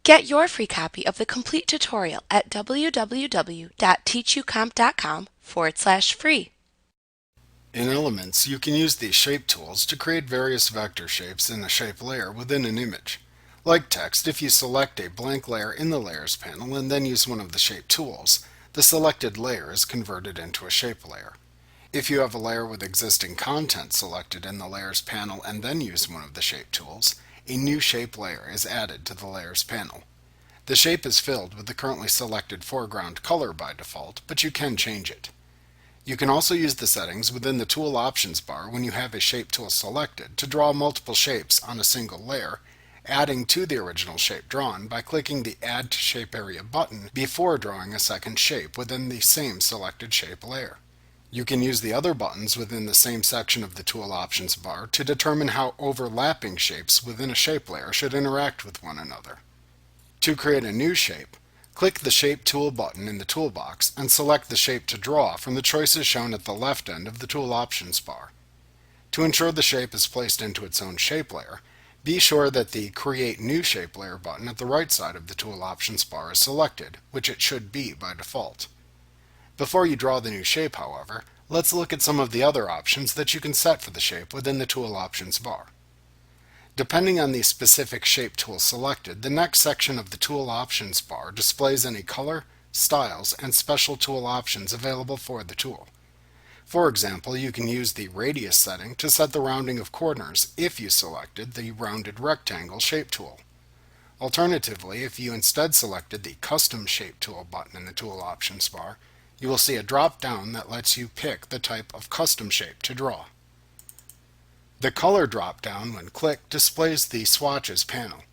Get your free copy of the complete tutorial at www.teachucomp.com/free. In Elements, you can use the Shape tools to create various vector shapes in a shape layer within an image. Like text, if you select a blank layer in the Layers panel and then use one of the Shape tools, the selected layer is converted into a shape layer. If you have a layer with existing content selected in the Layers panel and then use one of the Shape tools, a new shape layer is added to the Layers panel. The shape is filled with the currently selected foreground color by default, but you can change it. You can also use the settings within the Tool Options bar when you have a shape tool selected to draw multiple shapes on a single layer, adding to the original shape drawn by clicking the Add to Shape Area button before drawing a second shape within the same selected shape layer. You can use the other buttons within the same section of the Tool Options bar to determine how overlapping shapes within a shape layer should interact with one another. To create a new shape, click the Shape Tool button in the toolbox and select the shape to draw from the choices shown at the left end of the Tool Options bar. To ensure the shape is placed into its own shape layer, be sure that the Create New Shape Layer button at the right side of the Tool Options bar is selected, which it should be by default. Before you draw the new shape, however, let's look at some of the other options that you can set for the shape within the Tool Options bar. Depending on the specific shape tool selected, the next section of the Tool Options bar displays any color, styles, and special tool options available for the tool. For example, you can use the radius setting to set the rounding of corners if you selected the rounded rectangle shape tool. Alternatively, if you instead selected the Custom Shape Tool button in the Tool Options bar, you will see a drop-down that lets you pick the type of custom shape to draw. The Color drop-down, when clicked, displays the Swatches panel.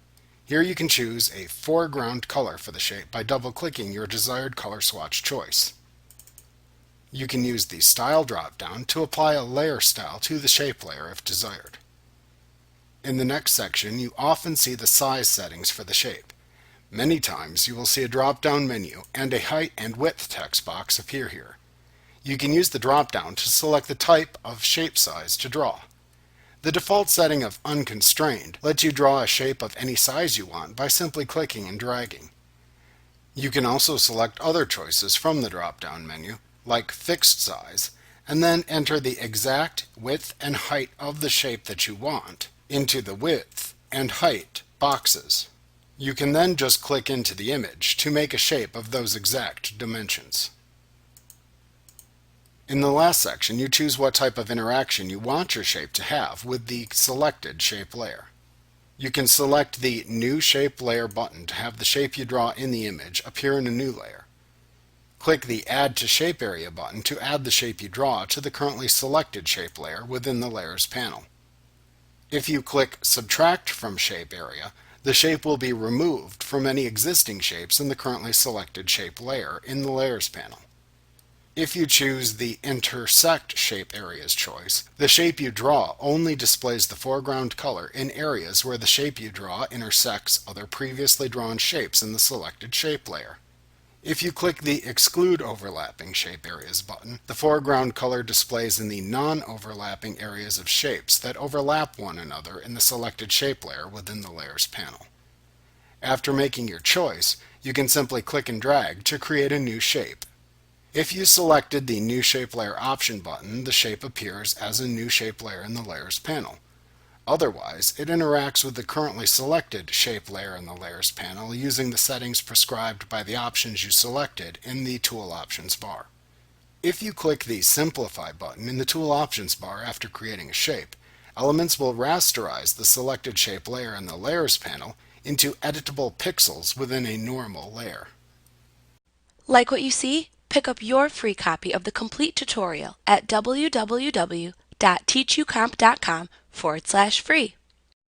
Here you can choose a foreground color for the shape by double-clicking your desired color swatch choice. You can use the Style drop-down to apply a layer style to the shape layer if desired. In the next section, you often see the size settings for the shape. Many times you will see a drop-down menu and a height and width text box appear here. You can use the drop-down to select the type of shape size to draw. The default setting of Unconstrained lets you draw a shape of any size you want by simply clicking and dragging. You can also select other choices from the drop-down menu, like Fixed Size, and then enter the exact width and height of the shape that you want into the Width and Height boxes. You can then just click into the image to make a shape of those exact dimensions. In the last section, you choose what type of interaction you want your shape to have with the selected shape layer. You can select the New Shape Layer button to have the shape you draw in the image appear in a new layer. Click the Add to Shape Area button to add the shape you draw to the currently selected shape layer within the Layers panel. If you click Subtract from Shape Area, the shape will be removed from any existing shapes in the currently selected shape layer in the Layers panel. If you choose the Intersect Shape Areas choice, the shape you draw only displays the foreground color in areas where the shape you draw intersects other previously drawn shapes in the selected shape layer. If you click the Exclude Overlapping Shape Areas button, the foreground color displays in the non-overlapping areas of shapes that overlap one another in the selected shape layer within the Layers panel. After making your choice, you can simply click and drag to create a new shape. If you selected the New Shape Layer option button, the shape appears as a new shape layer in the Layers panel. Otherwise, it interacts with the currently selected shape layer in the Layers panel using the settings prescribed by the options you selected in the Tool Options bar. If you click the Simplify button in the Tool Options bar after creating a shape, Elements will rasterize the selected shape layer in the Layers panel into editable pixels within a normal layer. Like what you see? Pick up your free copy of the complete tutorial at www.teachucomp.com/free.